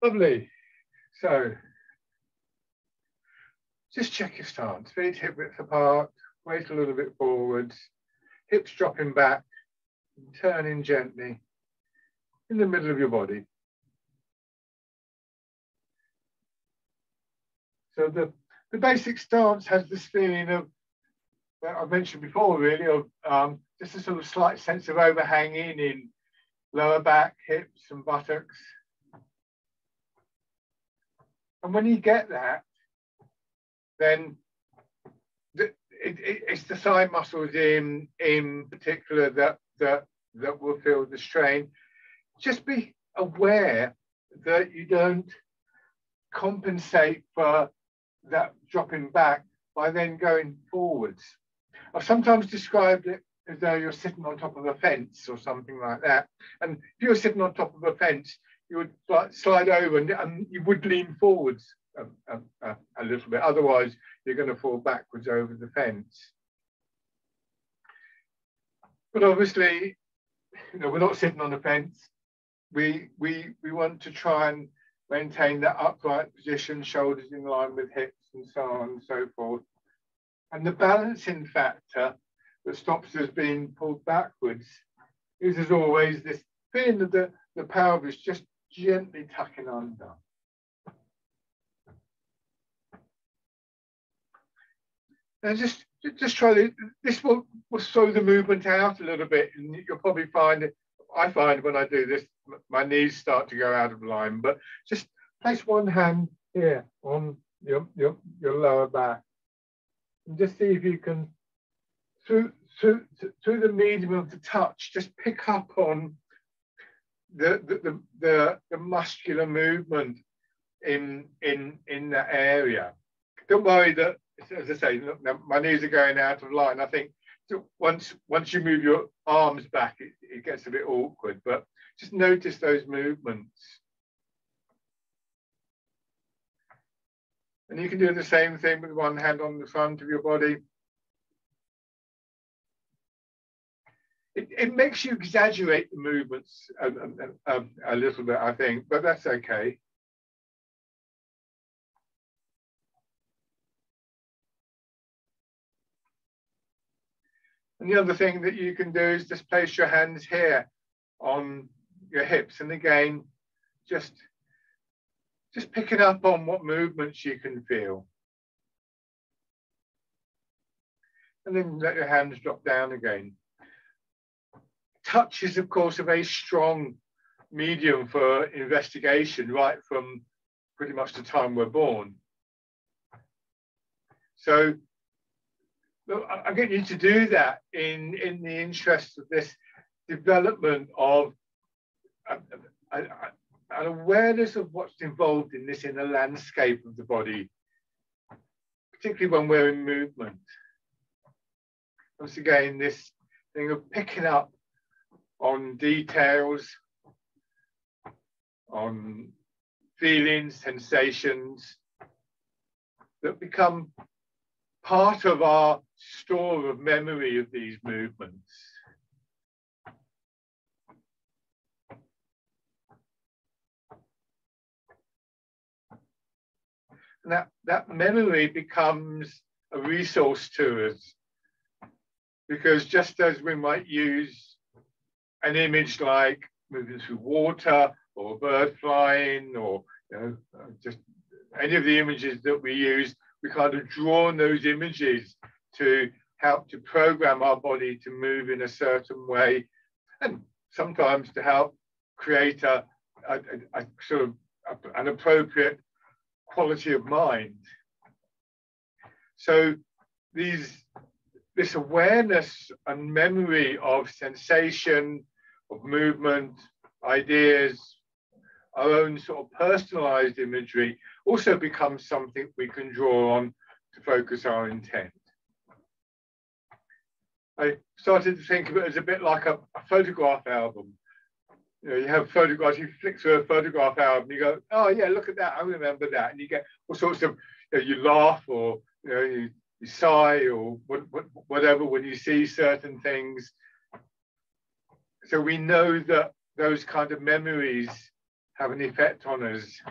Lovely. So just check your stance. Feet hip width apart, weight a little bit forwards, hips dropping back, turning gently in the middle of your body. So the basic stance has this feeling of, that I mentioned before, really, of just a sort of slight sense of overhanging in lower back, hips and buttocks. And when you get that, then it's the thigh muscles in particular that will feel the strain. Just be aware that you don't compensate for that dropping back by then going forwards. I've sometimes described it as though you're sitting on top of a fence or something like that. And if you're sitting on top of a fence, you would slide over and you would lean forwards a little bit. Otherwise, you're going to fall backwards over the fence. But obviously, we're not sitting on a fence. We want to try and maintain that upright position, shoulders in line with hips and so on and so forth. And the balancing factor that stops us being pulled backwards is, as always, this feeling that the pelvis just gently tucking under. And just try this will slow the movement out a little bit, and you'll probably find it. I find when I do this, my knees start to go out of line. But just place one hand here on your lower back, and just see if you can, through the medium of the touch, just pick up on the muscular movement in that area. Don't worry that, as I say, look, my knees are going out of line. I think once you move your arms back, it gets a bit awkward, but just notice those movements. And you can do the same thing with one hand on the front of your body. It makes you exaggerate the movements a little bit, I think, but that's okay. And the other thing that you can do is just place your hands here on your hips. And again, just picking up on what movements you can feel. And then let your hands drop down again. Touch is, of course, a very strong medium for investigation, right from pretty much the time we're born. So I get you to do that in the interest of this development of an awareness of what's involved in this inner landscape of the body, particularly when we're in movement. Once again, this thing of picking up on details, on feelings, sensations that become part of our store of memory of these movements. And that memory becomes a resource to us, because just as we might use an image like moving through water or a bird flying, or just any of the images that we use, we kind of draw on those images to help to program our body to move in a certain way, and sometimes to help create a sort of an appropriate quality of mind. So this awareness and memory of sensation, of movement, ideas, our own sort of personalized imagery also becomes something we can draw on to focus our intent. I started to think of it as a bit like a photograph album. You have photographs, you flick through a photograph album, you go, oh yeah, look at that, I remember that. And you get all sorts of, you laugh, or you sigh, or whatever when you see certain things. So we know that those kind of memories have an effect on us,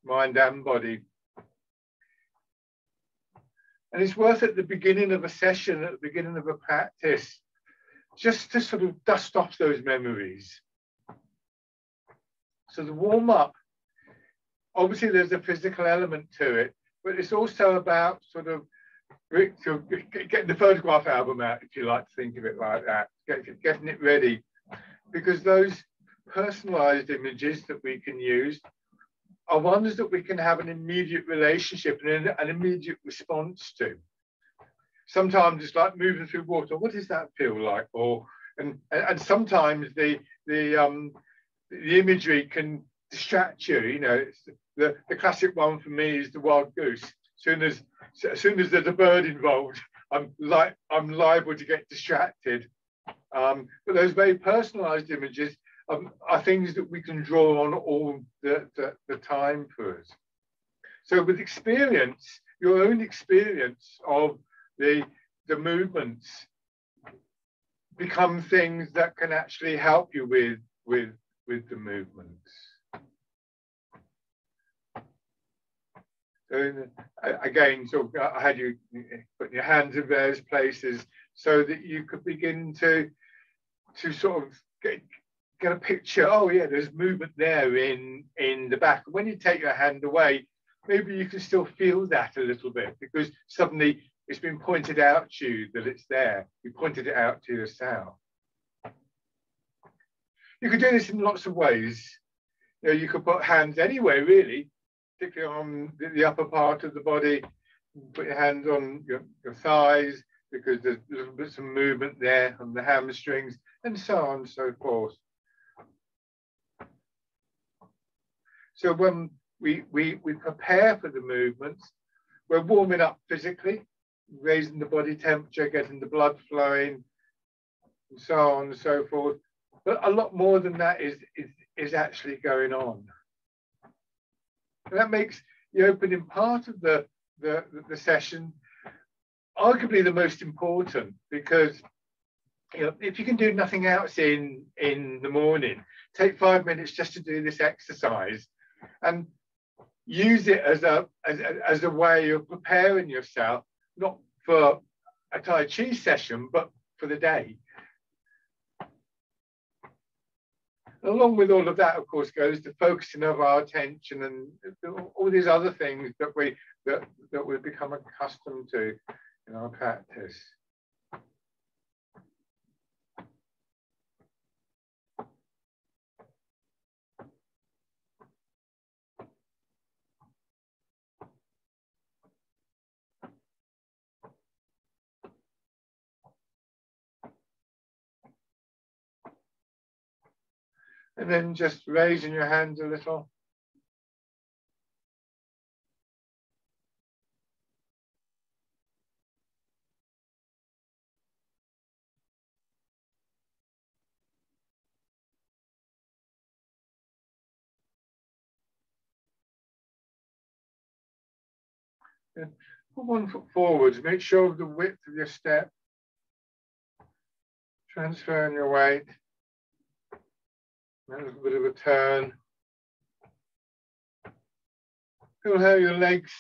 mind and body. And it's worth at the beginning of a session, at the beginning of a practice, just to sort of dust off those memories. So the warm up, obviously there's a physical element to it, but it's also about sort of getting the photograph album out, if you like to think of it like that, getting it ready. Because those personalized images that we can use are ones that we can have an immediate relationship and an immediate response to. Sometimes it's like moving through water. What does that feel like? Or and sometimes the imagery can distract you. You know, it's the classic one for me is the wild goose. As soon as there's a bird involved, I'm liable to get distracted. But those very personalized images are things that we can draw on all the time for us. So with experience, your own experience of the movements become things that can actually help you with the movements. So again, so I had you put your hands in various places so that you could begin to sort of get a picture. Oh yeah, there's movement there in the back. When you take your hand away, maybe you can still feel that a little bit because suddenly it's been pointed out to you that it's there. You pointed it out to yourself. You could do this in lots of ways. You know, you could put hands anywhere really, particularly on the upper part of the body. Put your hands on your thighs because there's little bits of movement there on the hamstrings and so on and so forth. So when we prepare for the movements, we're warming up physically, raising the body temperature, getting the blood flowing, and so on and so forth. But a lot more than that is actually going on. And that makes the opening part of the session arguably the most important because if you can do nothing else in the morning, take 5 minutes just to do this exercise and use it as a way of preparing yourself, not for a Tai Chi session, but for the day. Along with all of that, of course, goes the focusing of our attention and all these other things that we become accustomed to in our practice. And then just raising your hands a little. And put one foot forwards, make sure of the width of your step. Transferring your weight. A little bit of a turn. Feel how your legs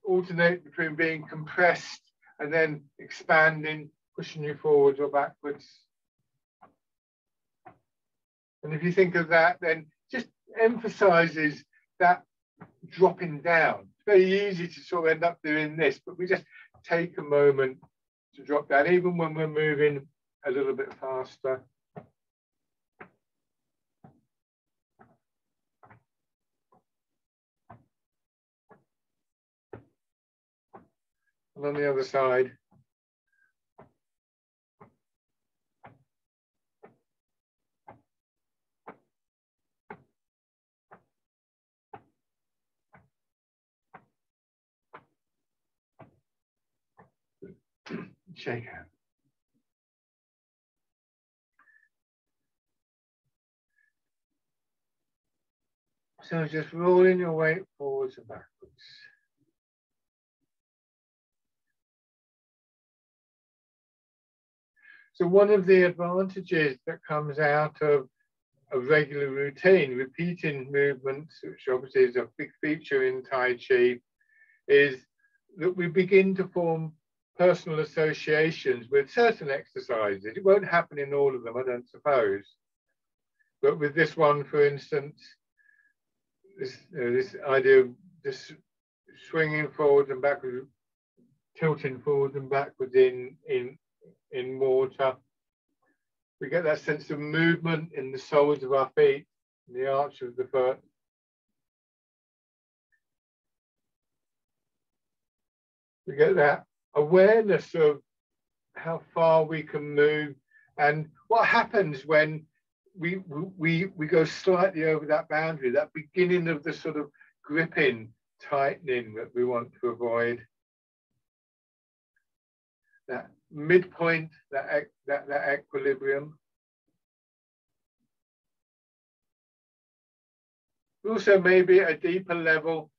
alternate between being compressed and then expanding, pushing you forwards or backwards. And if you think of that, then just emphasizes that dropping down. It's very easy to sort of end up doing this, but we just take a moment to drop down, even when we're moving a little bit faster. And on the other side. Shake hand. So just rolling your weight forwards and backwards. So one of the advantages that comes out of a regular routine, repeating movements, which obviously is a big feature in Tai Chi, is that we begin to form personal associations with certain exercises. It won't happen in all of them, I don't suppose. But with this one, for instance, this idea of just swinging forward and backwards, tilting forward and backwards in water, we get that sense of movement in the soles of our feet, in the arch of the foot. We get that awareness of how far we can move and what happens when we go slightly over that boundary, that beginning of the sort of gripping, tightening that we want to avoid. That midpoint, that equilibrium. Also, maybe at a deeper level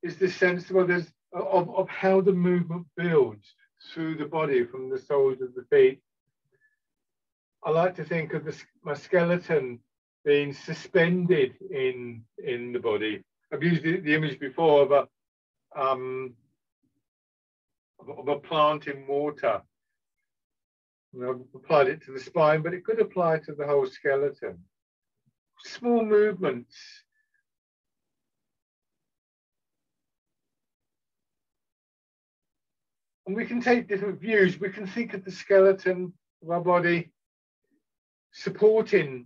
is this sense of how the movement builds through the body from the soles of the feet. I like to think of my skeleton being suspended in the body. I've used the image before of a plant in water. I've applied it to the spine, but it could apply to the whole skeleton. Small movements. And we can take different views. We can think of the skeleton of our body supporting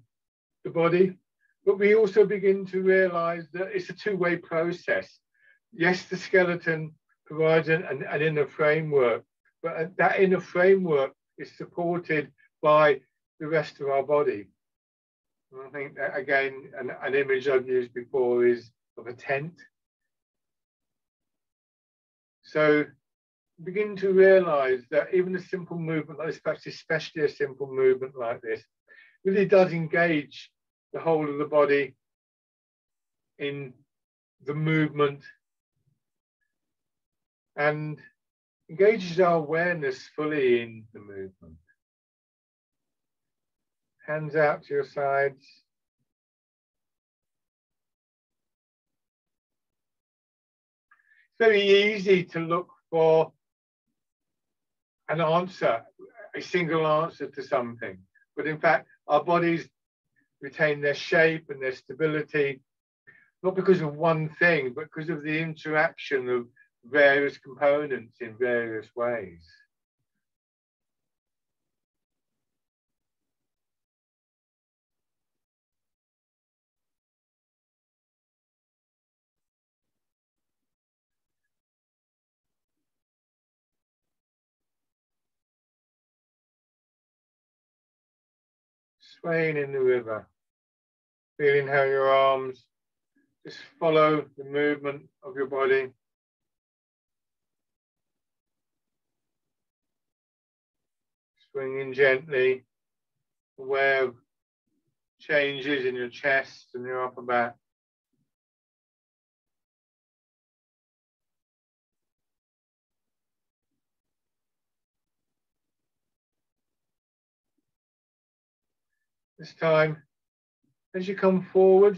the body, but we also begin to realize that it's a two-way process. Yes, the skeleton provides an inner framework, but that inner framework is supported by the rest of our body. And I think that, again, an image I've used before is of a tent. So begin to realize that even a simple movement like this, perhaps especially a simple movement like this, really does engage the whole of the body in the movement and engages our awareness fully in the movement. Hands out to your sides. It's very easy to look for an answer, a single answer to something. But in fact, our bodies retain their shape and their stability, not because of one thing, but because of the interaction of various components in various ways. Swaying in the river, feeling how your arms just follow the movement of your body. Swinging gently, aware of changes in your chest and your upper back. This time, as you come forward,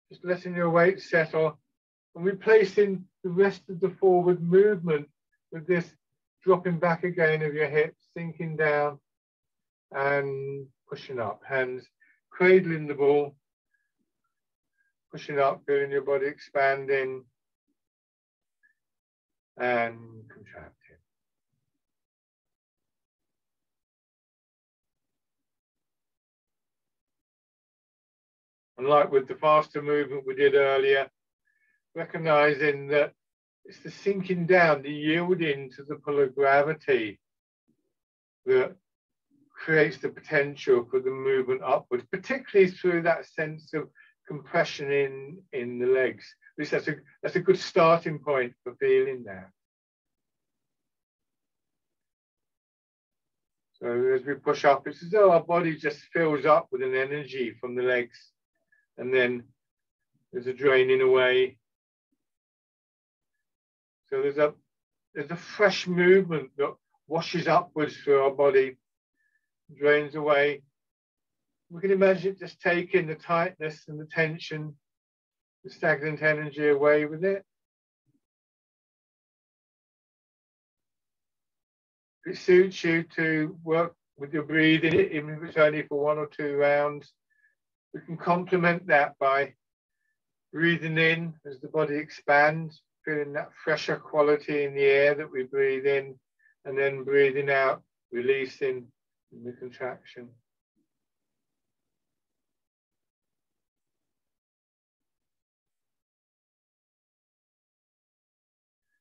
just letting your weight settle and replacing the rest of the forward movement with this dropping back again of your hips, sinking down and pushing up. Hands cradling the ball, pushing up, feeling your body expanding and contracting. And like with the faster movement we did earlier, recognizing that it's the sinking down, the yielding to the pull of gravity that creates the potential for the movement upwards, particularly through that sense of compression in the legs. At least that's a good starting point for feeling that. So as we push up, it's as though our body just fills up with an energy from the legs, and then there's a draining away. So there's a fresh movement that washes upwards through our body, drains away, We can imagine it just taking the tightness and the tension, the stagnant energy away with it. If it suits you to work with your breathing, even if it's only for 1 or 2 rounds, we can complement that by breathing in as the body expands, feeling that fresher quality in the air that we breathe in, and then breathing out, releasing in the contraction.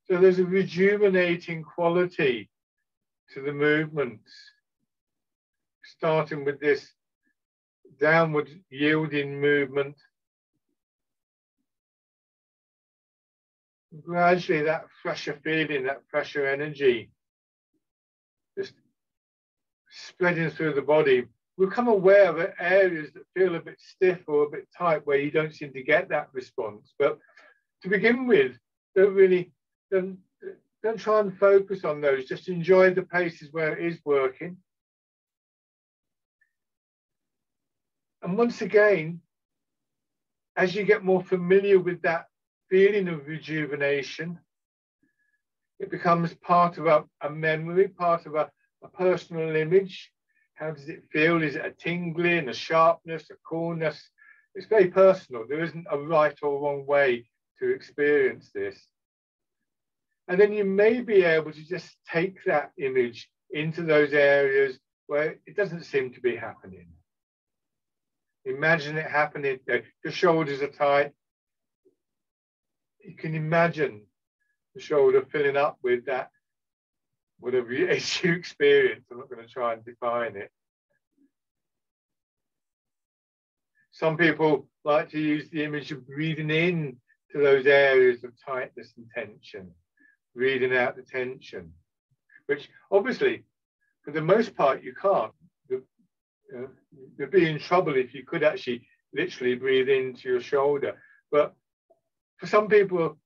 So there's a rejuvenating quality to the movements, starting with this downward yielding movement. Gradually that fresher feeling, that fresher energy, just spreading through the body. We'll become aware of areas that feel a bit stiff or a bit tight where you don't seem to get that response. But to begin with, don't try and focus on those. Just enjoy the places where it is working. And once again, as you get more familiar with that feeling of rejuvenation, it becomes part of a memory, part of a personal image. How does it feel? Is it a tingling, a sharpness, a coolness? It's very personal. There isn't a right or wrong way to experience this. And then you may be able to just take that image into those areas where it doesn't seem to be happening. Imagine it happening. Your shoulders are tight. You can imagine the shoulder filling up with that, whatever you experience. I'm not going to try and define it. Some people like to use the image of breathing in to those areas of tightness and tension, breathing out the tension, which obviously, for the most part, you can't. You'd be in trouble if you could actually literally breathe into your shoulder. But for some people,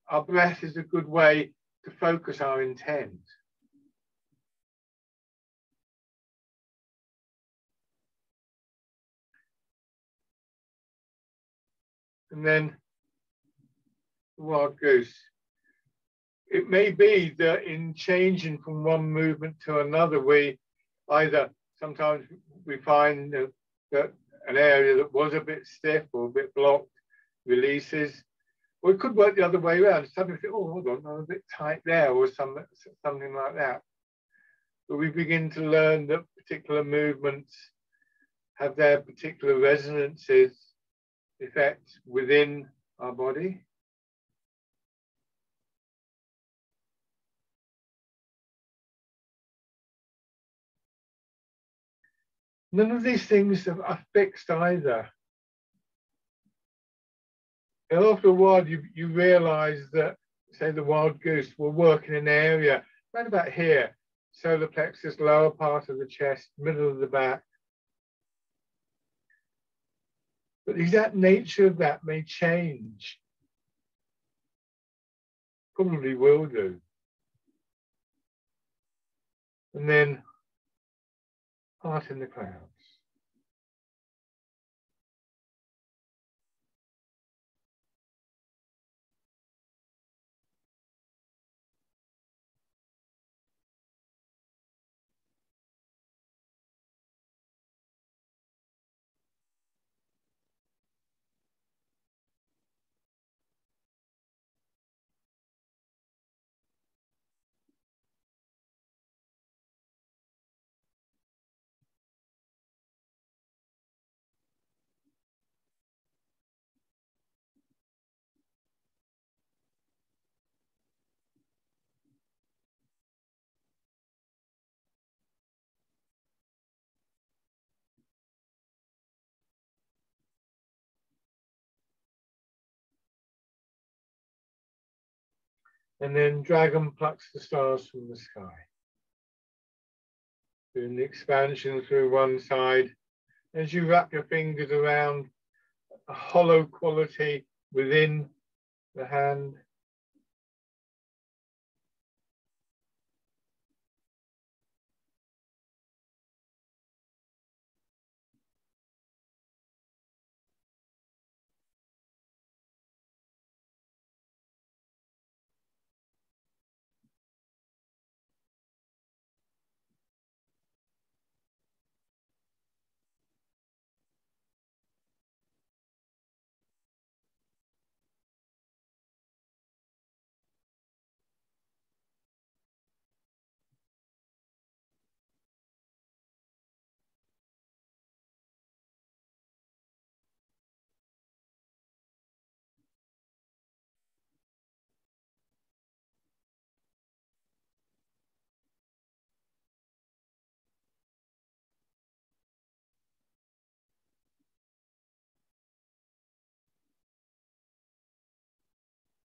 our breath is a good way to focus our intent. And then the wild goose. It may be that in changing from one movement to another, we either sometimes we find that an area that was a bit stiff or a bit blocked releases. Or it could work the other way around. Suddenly think, oh, hold on, I'm a bit tight there, or something like that. But we begin to learn that particular movements have their particular resonances, effects within our body. None of these things are fixed either. And after a while, you realize that, say, the wild goose will work in an area right about here, solar plexus, lower part of the chest, middle of the back. But the exact nature of that may change. Probably will do. And then heart in the clouds. And then dragon plucks the stars from the sky. Doing the expansion through one side. As you wrap your fingers around a hollow quality within the hand.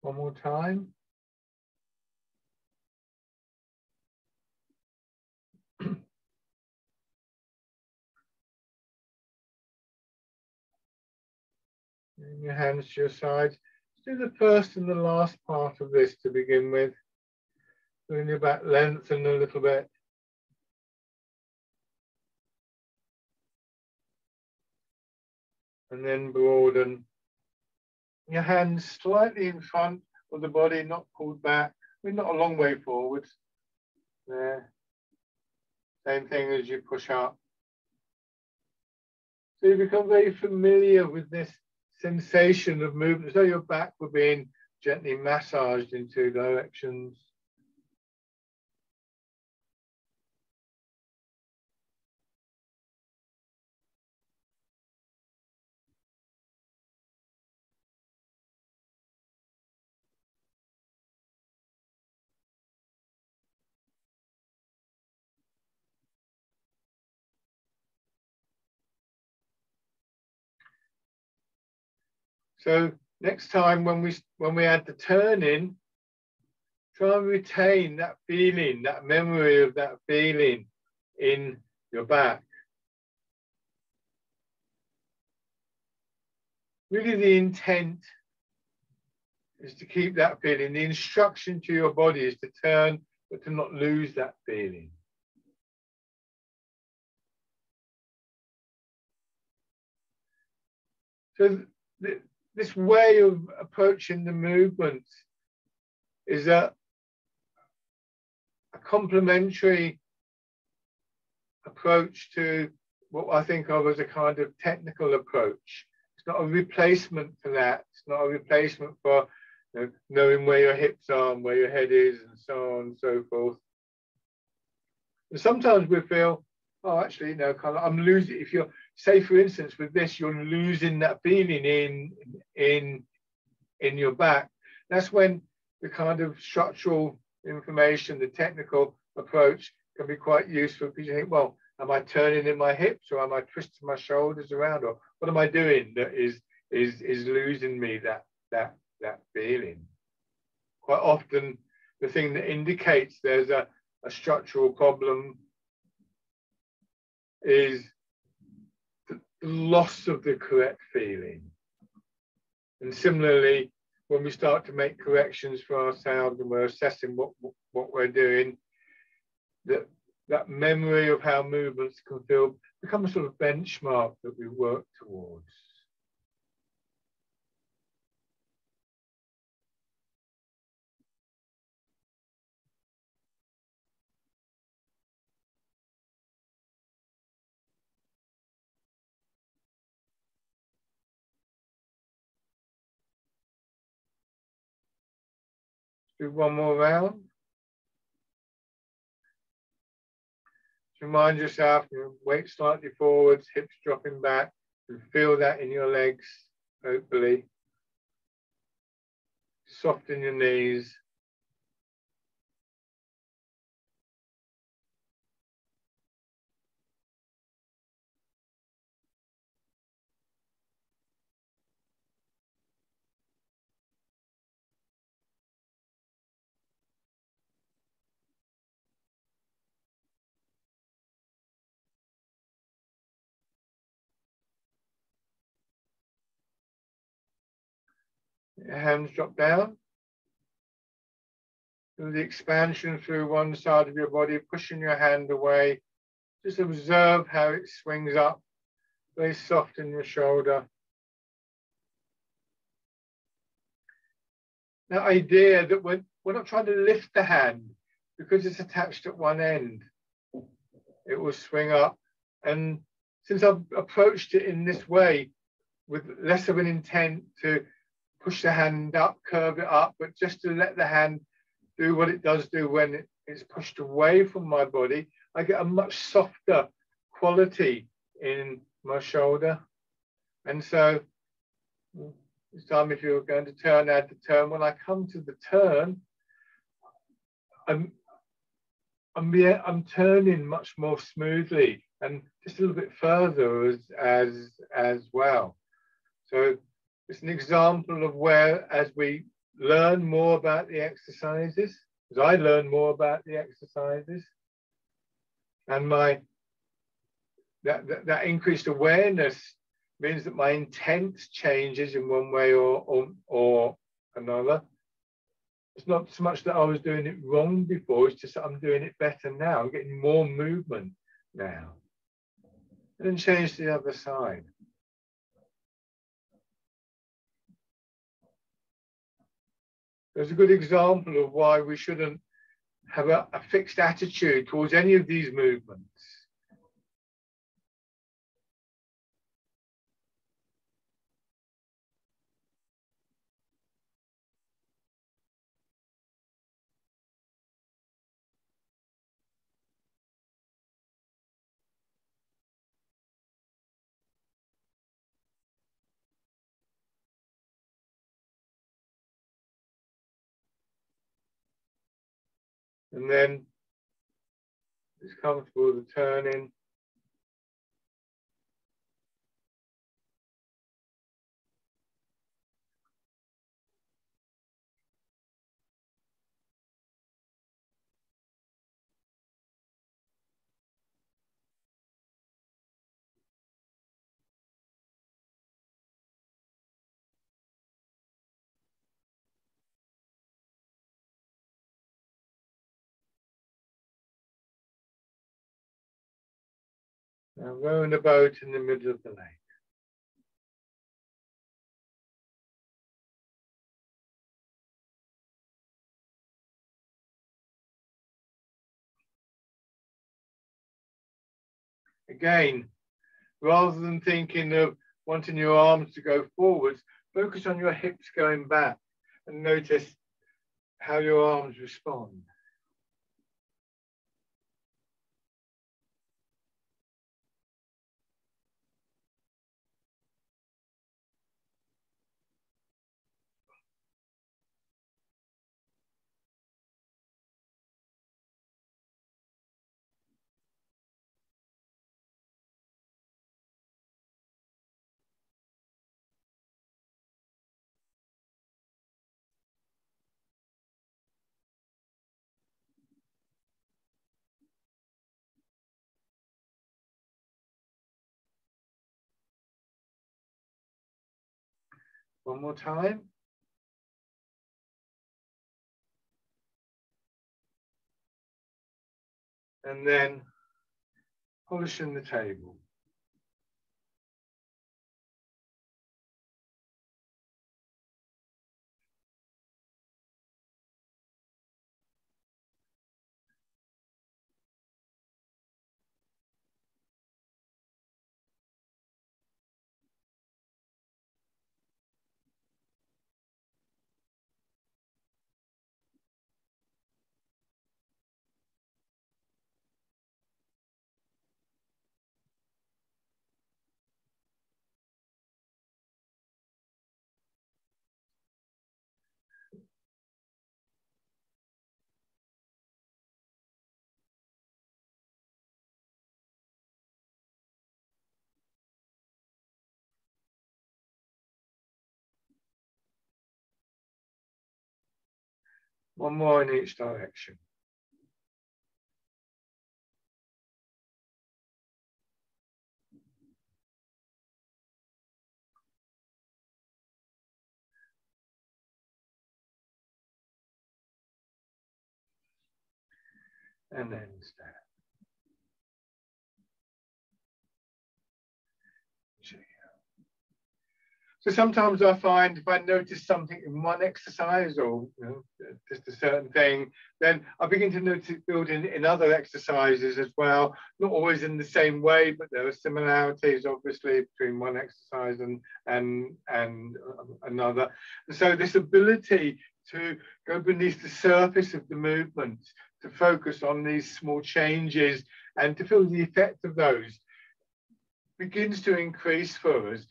One more time. Bring your hands to your sides. Do the first and the last part of this to begin with. Bring your back lengthen a little bit. And then broaden. Your hands slightly in front of the body, not pulled back. I mean, not a long way forward. There. Same thing as you push up. So you become very familiar with this sensation of movement, so your back were being gently massaged in two directions. So next time when we add the turn in, try and retain that feeling, that memory of that feeling in your back. Really the intent is to keep that feeling. The instruction to your body is to turn, but to not lose that feeling. So this way of approaching the movement is a complementary approach to what I think of as a kind of technical approach. It's not a replacement for that. It's not a replacement for knowing where your hips are and where your head is and so on and so forth. And sometimes we feel, oh, actually, no, I'm losing. If you're, say, for instance, with this, you're losing that feeling in your back. That's when the kind of structural information, the technical approach can be quite useful, because you think, well, am I turning in my hips, or am I twisting my shoulders around, or what am I doing that is losing me that feeling? Quite often, the thing that indicates there's a structural problem is the loss of the correct feeling. And similarly, when we start to make corrections for ourselves and we're assessing what we're doing, that memory of how movements can feel become a sort of benchmark that we work towards. Do one more round. Remind yourself, weight slightly forwards, hips dropping back, and feel that in your legs, hopefully. Soften your knees. Your hands drop down. Do the expansion through one side of your body, pushing your hand away. Just observe how it swings up, very soft in your shoulder. That idea that we're not trying to lift the hand because it's attached at one end. It will swing up. And since I've approached it in this way, with less of an intent to push the hand up, curve it up, but just to let the hand do what it does do when it's pushed away from my body, I get a much softer quality in my shoulder. And so this time, if you're going to turn, add the turn. When I come to the turn, I'm turning much more smoothly and just a little bit further as well. So it's an example of where, as we learn more about the exercises, as I learn more about the exercises, and that increased awareness means that my intent changes in one way or another. It's not so much that I was doing it wrong before, it's just that I'm doing it better now. I'm getting more movement now. And then change to the other side. There's a good example of why we shouldn't have a fixed attitude towards any of these movements. And then it's comfortable to turn in. Now rowing a boat in the middle of the lake. Again, rather than thinking of wanting your arms to go forwards, focus on your hips going back and notice how your arms respond. One more time. And then polishing the table. One more in each direction. And then stand. So sometimes I find if I notice something in one exercise or just a certain thing, then I begin to notice building in other exercises as well. Not always in the same way, but there are similarities obviously between one exercise and another. And so this ability to go beneath the surface of the movement, to focus on these small changes and to feel the effect of those begins to increase for us.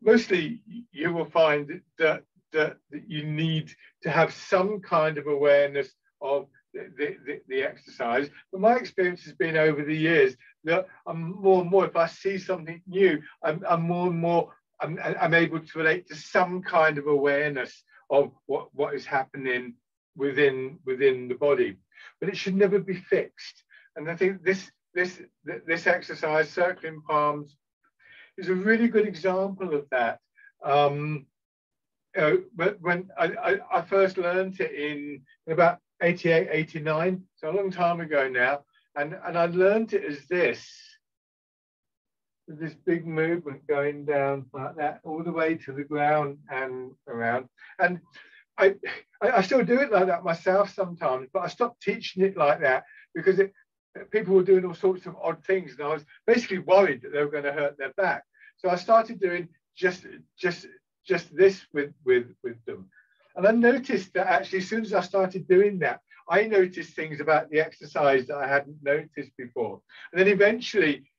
Mostly you will find that you need to have some kind of awareness of the exercise. But my experience has been over the years that I'm more and more, if I see something new, I'm more and more, I'm able to relate to some kind of awareness of what is happening within the body, but it should never be fixed. And I think this exercise, circling palms, is a really good example of that. But when I first learned it in about 88, 89, so a long time ago now, and I learned it as this big movement going down like that, all the way to the ground and around. And I still do it like that myself sometimes, but I stopped teaching it like that because people were doing all sorts of odd things, and I was basically worried that they were going to hurt their back. So I started doing just this with them. And I noticed that actually, as soon as I started doing that, I noticed things about the exercise that I hadn't noticed before. And then eventually,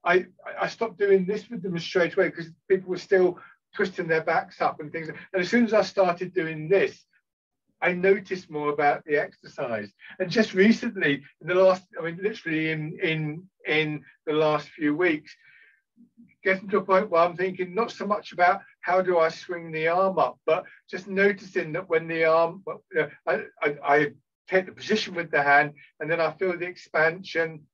I stopped doing this with them straight away because people were still twisting their backs up and things. And as soon as I started doing this, I noticed more about the exercise. And just recently, in the last, I mean, literally in the last few weeks, getting to a point where I'm thinking not so much about how do I swing the arm up, but just noticing that when the arm, I take the position with the hand, and then I feel the expansion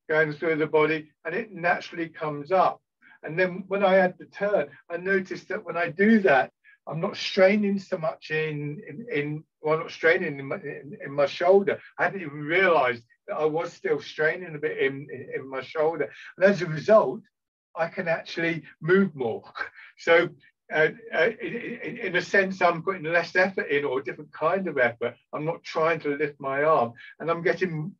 going through the body, and it naturally comes up. And then when I add the turn, I noticed that when I do that, I'm not straining so much not straining in my shoulder. I hadn't even realized that I was still straining a bit in my shoulder. And as a result, I can actually move more. So in a sense, I'm putting less effort in, or a different kind of effort. I'm not trying to lift my arm, and I'm getting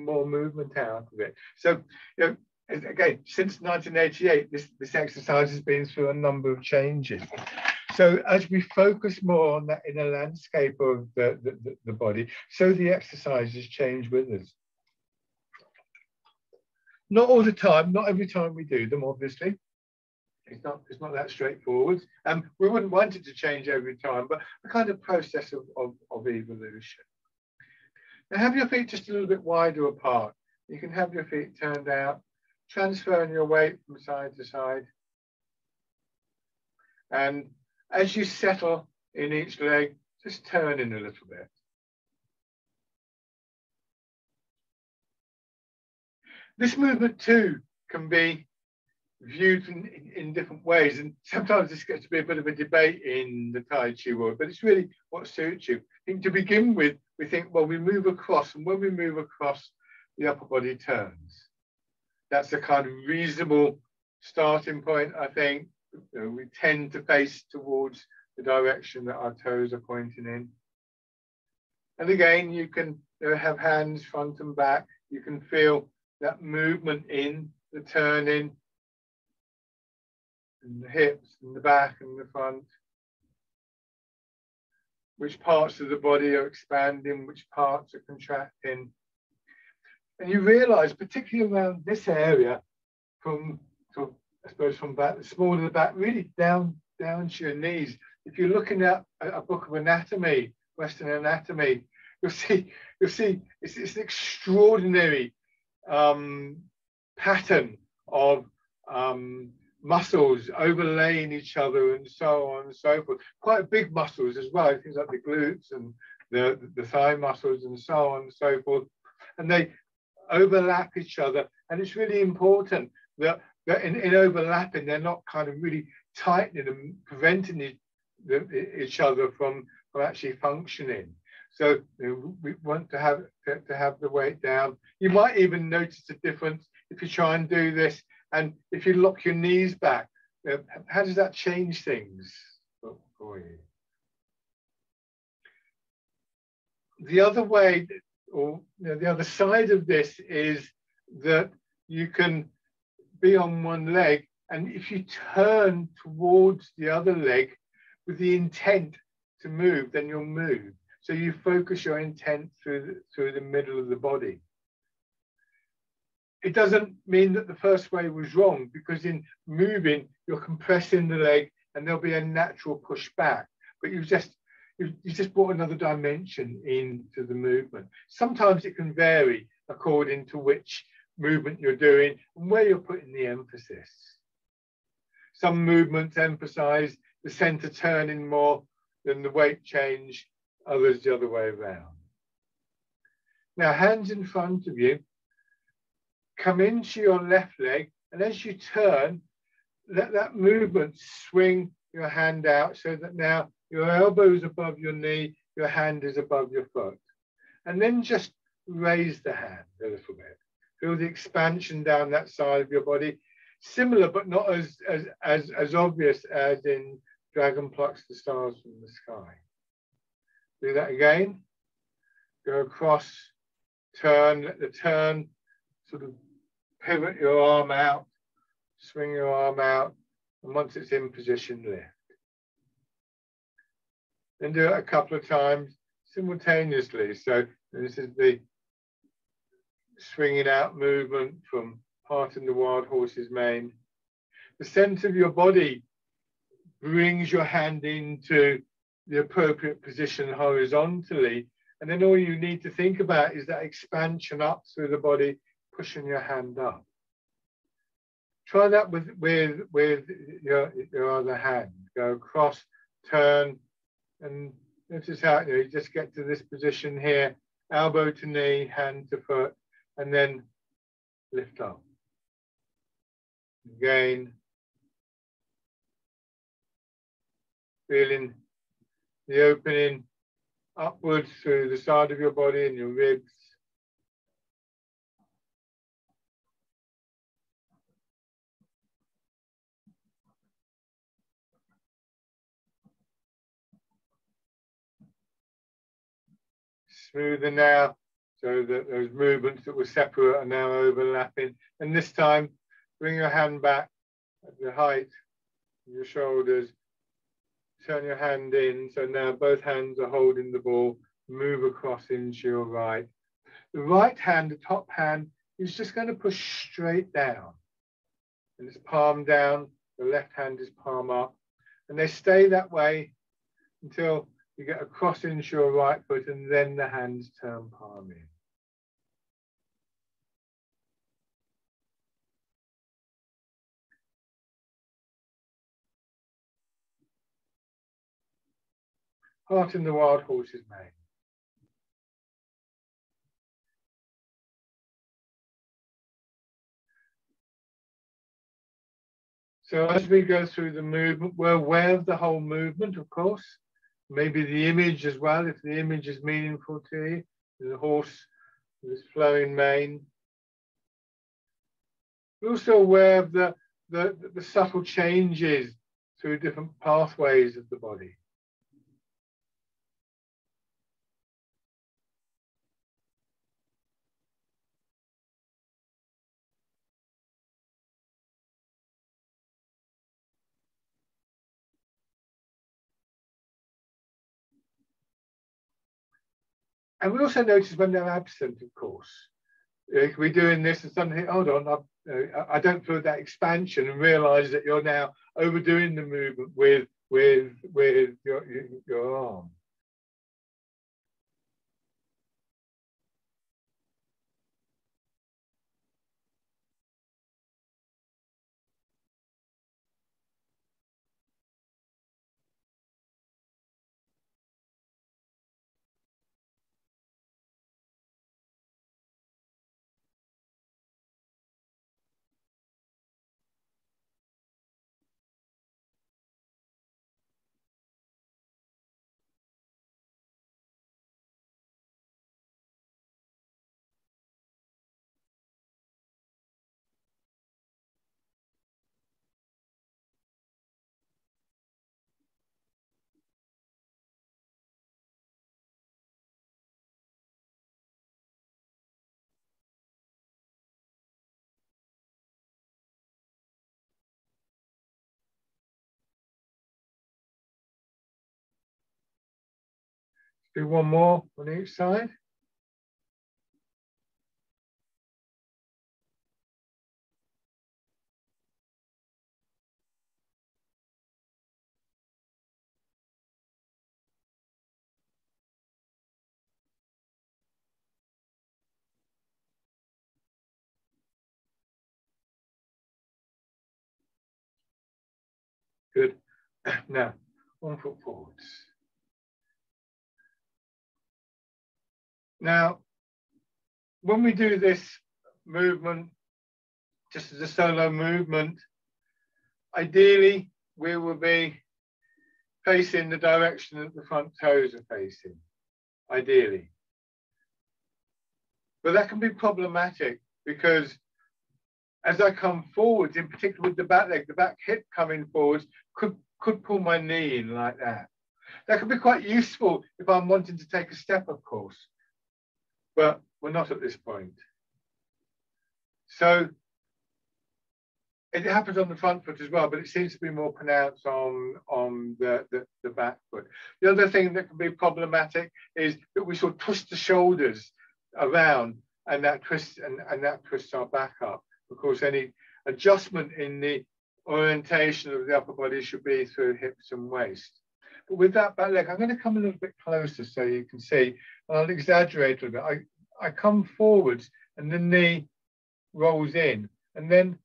more movement out of it. So, you know, again, since 1988, this exercise has been through a number of changes. So as we focus more on that inner landscape of the body, so the exercises change with us. Not all the time, not every time we do them, obviously. It's not that straightforward. We wouldn't want it to change every time, but a kind of process of evolution. Now have your feet just a little bit wider apart. You can have your feet turned out, transferring your weight from side to side. And as you settle in each leg, just turn in a little bit. This movement too can be viewed in different ways, and sometimes this gets to be a bit of a debate in the Tai Chi world, but it's really what suits you. I think to begin with, we think, well, we move across, and when we move across, the upper body turns. That's a kind of reasonable starting point, I think. You know, we tend to face towards the direction that our toes are pointing in. And again, you can have hands front and back. You can feel that movement in the turning, and the hips and the back and the front. Which parts of the body are expanding, which parts are contracting. And you realize, particularly around this area, from back, the small of the back, really down to your knees. If you're looking at a book of anatomy, Western anatomy, you'll see it's an extraordinary pattern of muscles overlaying each other and so on and so forth. Quite big muscles as well, things like the glutes and the thigh muscles and so on and so forth. And they overlap each other. And it's really important that in overlapping, they're not kind of really tightening and preventing each other from actually functioning. So we want to have the weight down. You might even notice a difference if you try and do this, and if you lock your knees back. How does that change things for you? The other way, or the other side of this, is that you can be on one leg, and if you turn towards the other leg with the intent to move, then you'll move. So you focus your intent through the middle of the body. It doesn't mean that the first way was wrong, because in moving, you're compressing the leg and there'll be a natural push back, but you just brought another dimension into the movement. Sometimes it can vary according to which movement you're doing and where you're putting the emphasis. Some movements emphasize the center turning more, then the weight change, others the other way around. Now, hands in front of you, come into your left leg, and as you turn, let that movement swing your hand out so that now your elbow is above your knee, your hand is above your foot. And then just raise the hand a little bit. Feel the expansion down that side of your body. Similar, but not as obvious as in Dragon Plucks the Stars from the Sky. Do that again. Go across, turn, let the turn sort of pivot your arm out, swing your arm out, and once it's in position, lift. Then do it a couple of times simultaneously. So this is the swinging out movement from parting the wild horse's mane. The center of your body brings your hand into the appropriate position horizontally. And then all you need to think about is that expansion up through the body, pushing your hand up. Try that with your other hand. Go across, turn, and notice how you just get to this position here, elbow to knee, hand to foot, and then lift up. Again, feeling the opening upwards through the side of your body and your ribs. Smoother now, so that those movements that were separate are now overlapping. And this time, bring your hand back at the height of your shoulders. Turn your hand in, so now both hands are holding the ball. Move across into your right. The right hand, the top hand, is just going to push straight down. And it's palm down, the left hand is palm up. And they stay that way until you get across into your right foot, and then the hands turn palm in. Heart in the wild horse's mane. So as we go through the movement, we're aware of the whole movement, of course. Maybe the image as well, if the image is meaningful to you. The horse with his flowing mane. We're also aware of the subtle changes through different pathways of the body. And we also notice when they're absent, of course. We're doing this and suddenly, hold on, I don't feel that expansion, and realize that you're now overdoing the movement with your arm. Do one more on each side. Good. Now, 1 foot forwards. Now, when we do this movement, just as a solo movement, ideally, we will be facing the direction that the front toes are facing, ideally. But that can be problematic because as I come forwards, in particular with the back leg, the back hip coming forwards could pull my knee in like that. That could be quite useful if I'm wanting to take a step, of course, but we're not at this point. So it happens on the front foot as well, but it seems to be more pronounced on the back foot. The other thing that can be problematic is that we sort of twist the shoulders around, and that twists our back up. Of course, any adjustment in the orientation of the upper body should be through hips and waist. But with that back leg, I'm going to come a little bit closer so you can see, and I'll exaggerate a little bit. I come forwards and the knee rolls in, and then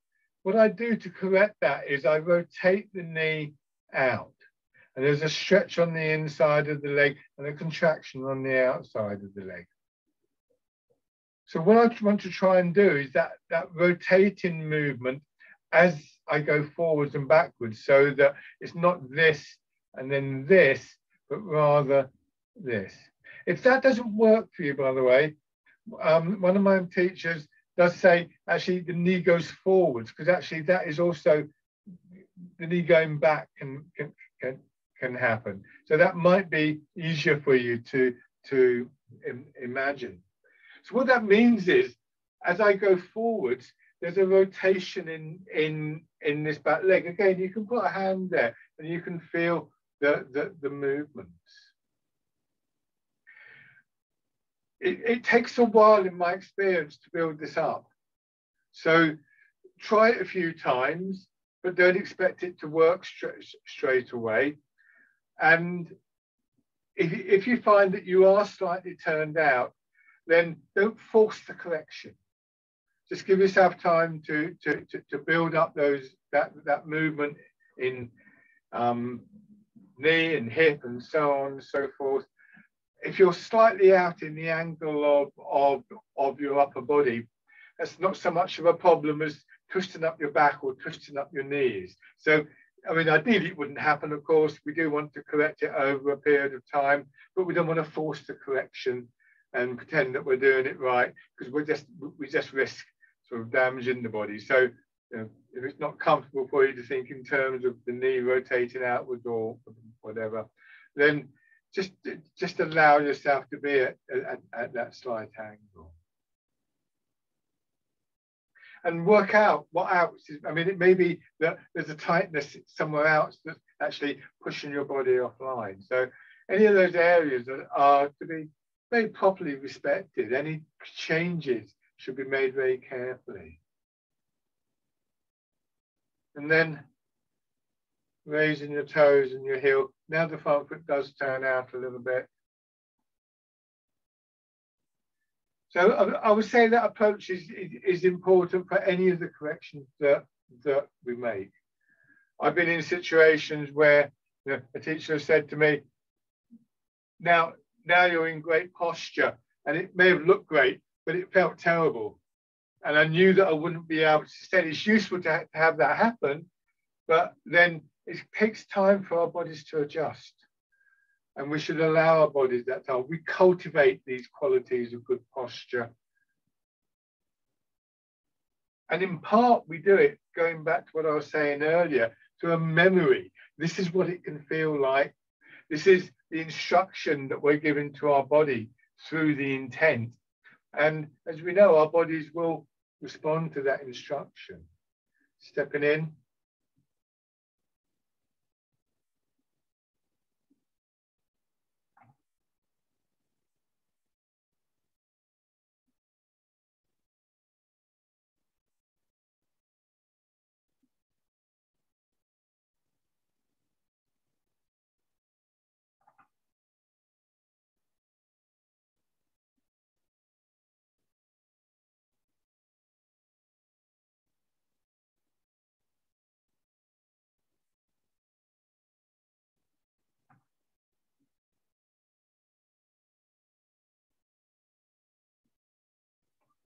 what I do to correct that is I rotate the knee out, and there's a stretch on the inside of the leg and a contraction on the outside of the leg. So what I want to try and do is that rotating movement as I go forwards and backwards, so that it's not this and then this, but rather this. If that doesn't work for you, by the way, one of my teachers does say actually the knee goes forwards, because actually that is also the knee going back can happen. So that might be easier for you to imagine. So what that means is, as I go forwards, there's a rotation in this back leg. Again, you can put a hand there and you can feel the movements. It takes a while in my experience to build this up. So try it a few times, but don't expect it to work straight away. And if you find that you are slightly turned out, then don't force the correction. Just give yourself time to build up that movement in knee and hip and so on and so forth. If you're slightly out in the angle of your upper body, that's not so much of a problem as twisting up your back or twisting up your knees. So, I mean, ideally it wouldn't happen, of course. We do want to correct it over a period of time, but we don't want to force the correction and pretend that we're doing it right, because we just risk sort of damaging the body. So, you know, if it's not comfortable for you to think in terms of the knee rotating outwards or whatever, then just allow yourself to be at that slight angle. And work out what else is, I mean, it may be that there's a tightness somewhere else that's actually pushing your body offline. So any of those areas that are to be very properly respected, any changes should be made very carefully. And then raising your toes and your heel. Now the front foot does turn out a little bit. So I would say that approach is important for any of the corrections that we make. I've been in situations where a teacher has said to me, now you're in great posture, and it may have looked great, but it felt terrible. And I knew that I wouldn't be able to sustain. It's useful to have that happen, but then it takes time for our bodies to adjust. And we should allow our bodies that time. We cultivate these qualities of good posture. And in part, we do it, going back to what I was saying earlier, to a memory. This is what it can feel like. This is the instruction that we're giving to our body through the intent. And as we know, our bodies will respond to that instruction. Stepping in.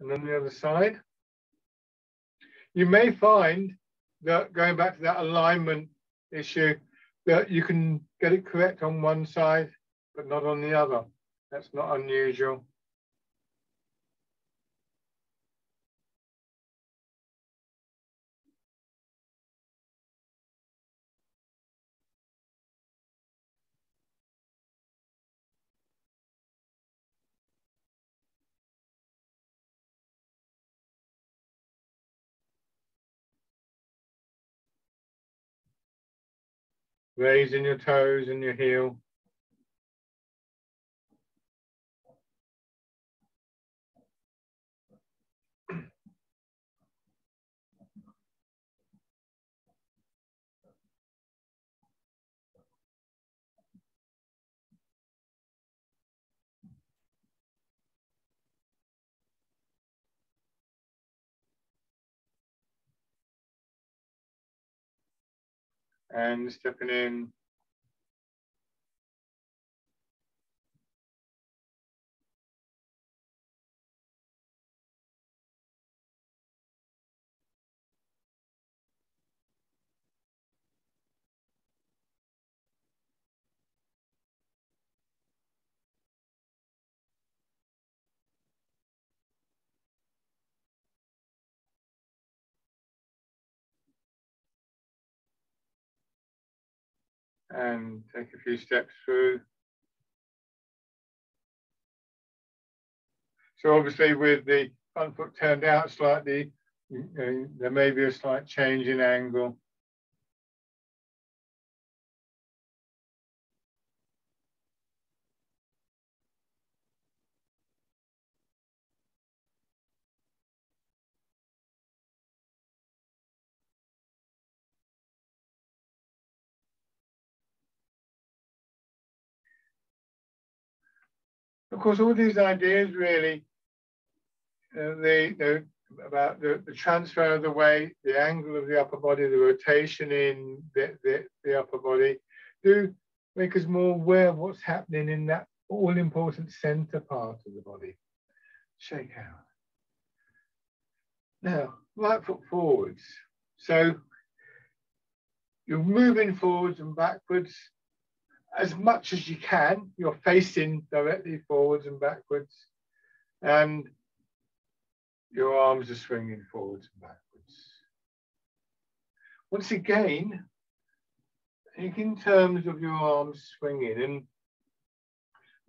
And on the other side. You may find that, going back to that alignment issue, that you can get it correct on one side, but not on the other. That's not unusual. Raising your toes and your heel. And stepping in. And take a few steps through. So obviously with the front foot turned out slightly, there may be a slight change in angle. Of course, all these ideas really, about the transfer of the weight, the angle of the upper body, the rotation in the upper body, do make us more aware of what's happening in that all-important center part of the body. Shake out. Now, right foot forwards. So you're moving forwards and backwards as much as you can. You're facing directly forwards and backwards. And your arms are swinging forwards and backwards. Once again, think in terms of your arms swinging. And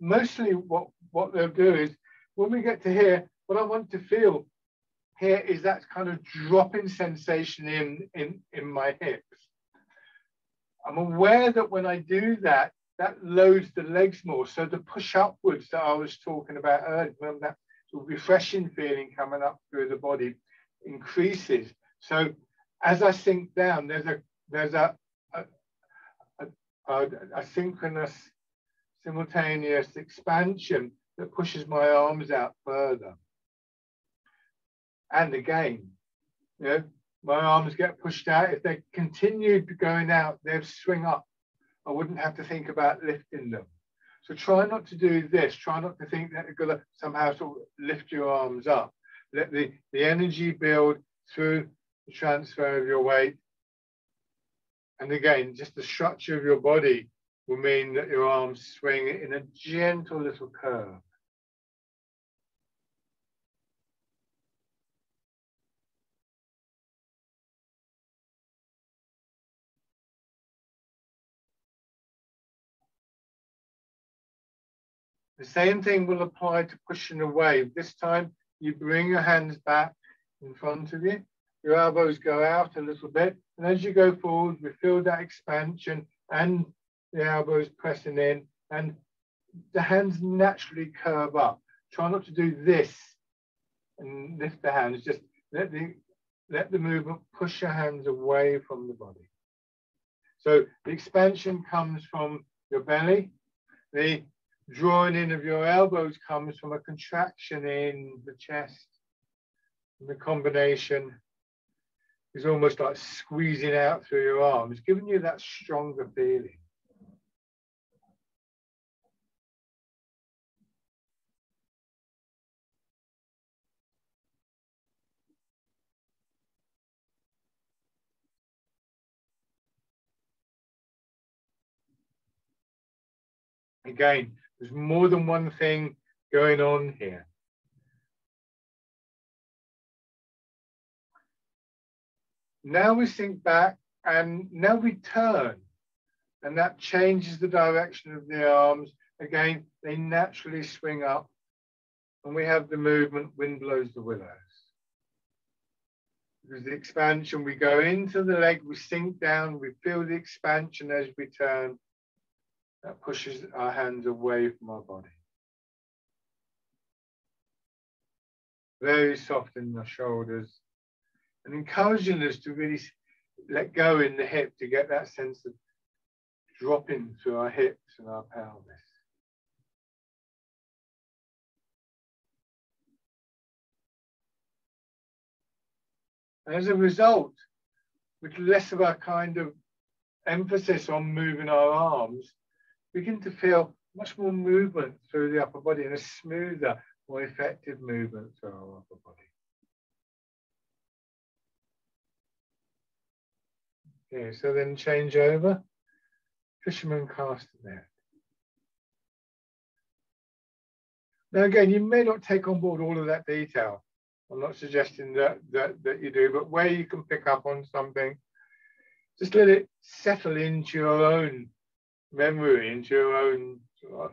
mostly what they'll do is, when we get to here, what I want to feel here is that kind of dropping sensation in my hips. I'm aware that when I do that, that loads the legs more. So the push upwards that I was talking about earlier, that sort of refreshing feeling coming up through the body increases. So as I sink down, there's a synchronous, simultaneous expansion that pushes my arms out further. And again, you know, my arms get pushed out. If they continued going out, they'd swing up. I wouldn't have to think about lifting them. So try not to do this. Try not to think that you're going to somehow sort of lift your arms up. Let the energy build through the transfer of your weight. And again, just the structure of your body will mean that your arms swing in a gentle little curve. The same thing will apply to pushing away. This time, you bring your hands back in front of you. Your elbows go out a little bit. And as you go forward, we feel that expansion and the elbows pressing in. And the hands naturally curve up. Try not to do this and lift the hands. Just let the movement push your hands away from the body. So the expansion comes from your belly. The drawing in of your elbows comes from a contraction in the chest. And the combination is almost like squeezing out through your arms, giving you that stronger feeling. Again, there's more than one thing going on here. Now we sink back and now we turn, and that changes the direction of the arms. Again, they naturally swing up. When we have the movement, wind blows the willows. Because the expansion, we go into the leg, we sink down, we feel the expansion as we turn. That pushes our hands away from our body. Very soft in the shoulders, and encouraging us to really let go in the hip to get that sense of dropping through our hips and our pelvis. And as a result, with less of our kind of emphasis on moving our arms, we begin to feel much more movement through the upper body and a smoother, more effective movement through our upper body. Okay, so then change over, fisherman cast net. Now again, you may not take on board all of that detail. I'm not suggesting that you do, but where you can pick up on something, just let it settle into your own memory, into your own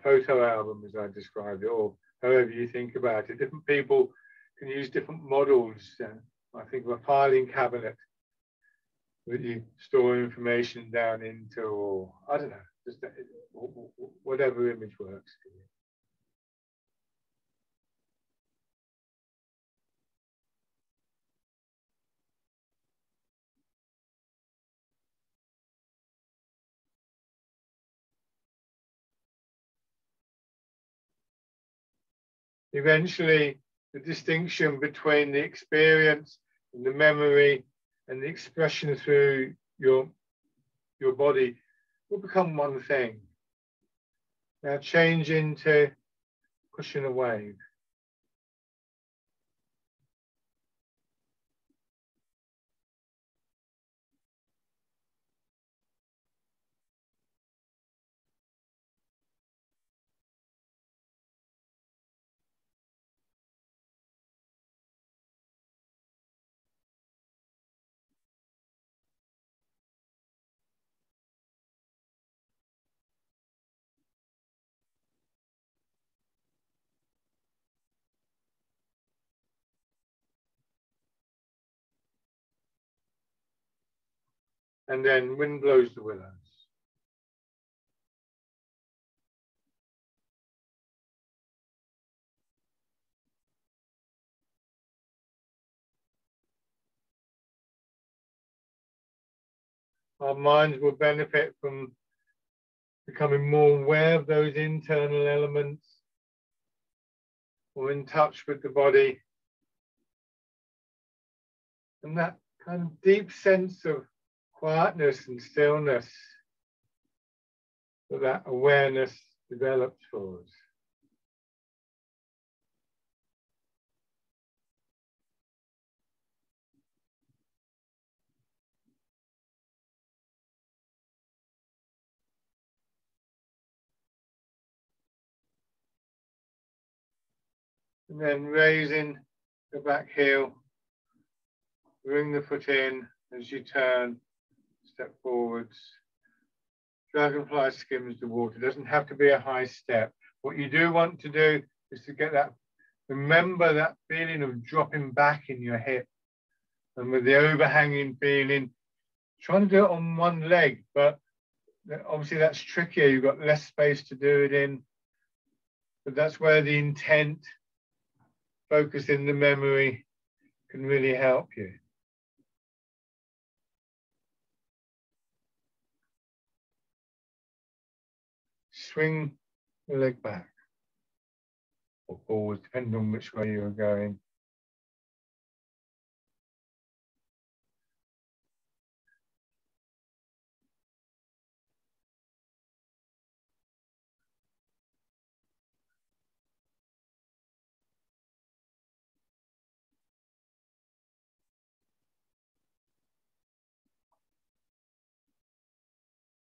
photo album, as I described it, or however you think about it. Different people can use different models. I think of a filing cabinet that you store information down into, or I don't know, just whatever image works for you. Eventually, the distinction between the experience and the memory and the expression through your body will become one thing. Now change into cushion a wave. And then wind blows the willows. Our minds will benefit from becoming more aware of those internal elements, or in touch with the body. And that kind of deep sense of quietness and stillness that awareness develops for us. And then raising the back heel, bring the foot in as you turn, step forwards. Dragonfly skims the water. It doesn't have to be a high step. What you do want to do is to get that, remember that feeling of dropping back in your hip, and with the overhanging feeling, trying to do it on one leg, but obviously that's trickier. You've got less space to do it in, but that's where the intent, focus in the memory can really help you. Swing the leg back or forward, depending on which way you're going.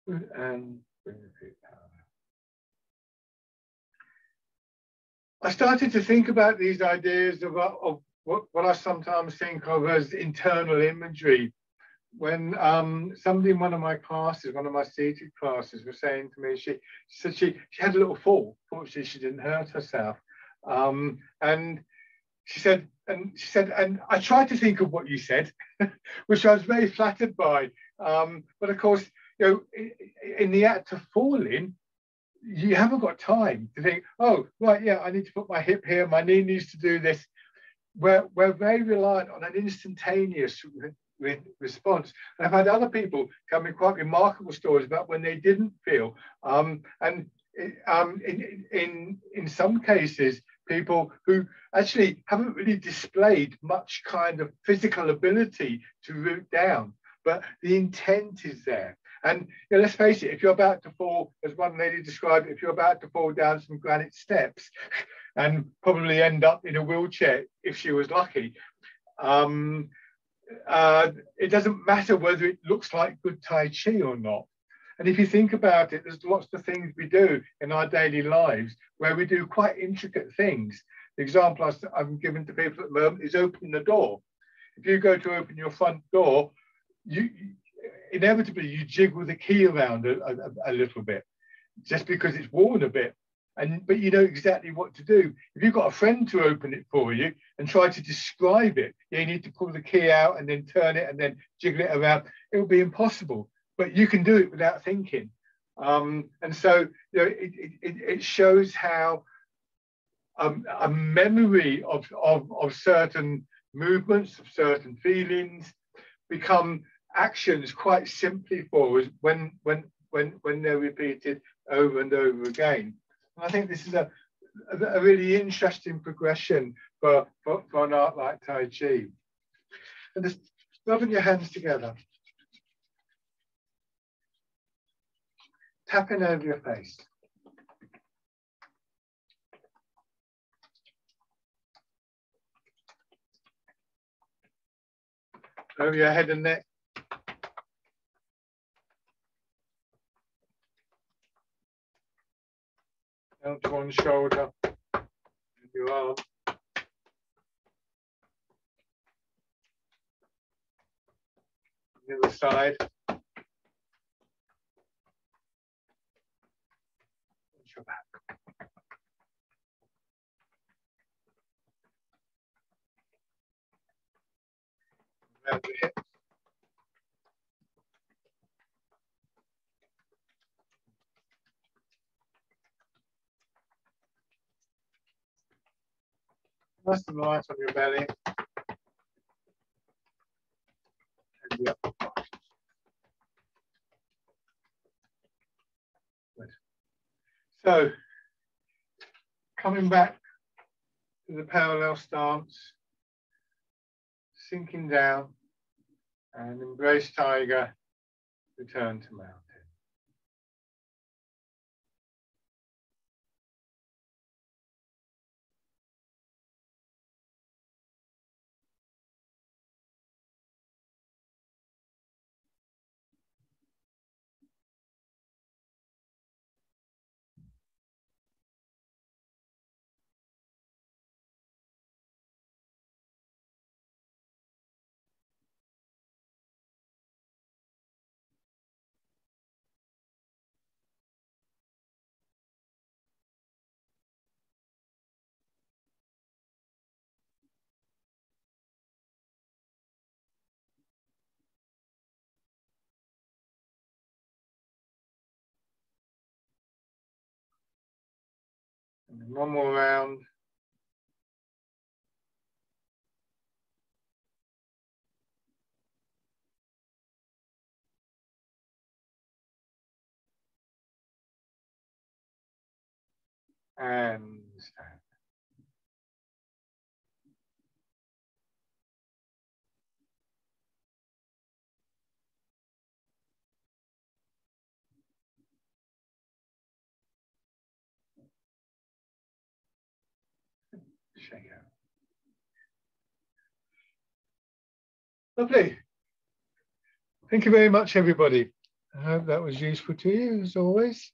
And bring the feet down. I started to think about these ideas of what I sometimes think of as internal imagery. When somebody in one of my classes, one of my seated classes, was saying to me, she said she had a little fall. Fortunately, she didn't hurt herself. And she said, and I tried to think of what you said, which I was very flattered by. But of course, you know, in the act of falling, you haven't got time to think, oh, right, yeah, I need to put my hip here, my knee needs to do this. We're very reliant on an instantaneous response. And I've had other people come with quite remarkable stories about when they didn't feel. And in some cases, people who actually haven't really displayed much kind of physical ability to root down, but the intent is there. And you know, let's face it, if you're about to fall, as one lady described it, if you're about to fall down some granite steps and probably end up in a wheelchair if she was lucky, it doesn't matter whether it looks like good Tai Chi or not. And if you think about it, there's lots of things we do in our daily lives where we do quite intricate things. The example I'm giving to people at the moment is open the door. If you go to open your front door, inevitably you jiggle the key around a little bit, just because it's worn a bit. But you know exactly what to do. If you've got a friend to open it for you and try to describe it, you need to pull the key out and then turn it and then jiggle it around. It will be impossible, but you can do it without thinking. And so you know, it shows how a memory of certain movements, of certain feelings, become actions quite simply for us when they're repeated over and over again. And I think this is a really interesting progression for an art like Tai Chi. And just rubbing your hands together, tapping over your face. Over your head and neck. Down to one shoulder, and your arm. The other side. Your back. Around your hips. Nice and light on your belly. And the upper part. Good. So, coming back to the parallel stance, sinking down, and embrace tiger, return to mountain. And then one more round. And stand. Shake out. Lovely. Thank you very much, everybody. I hope that was useful to you, as always.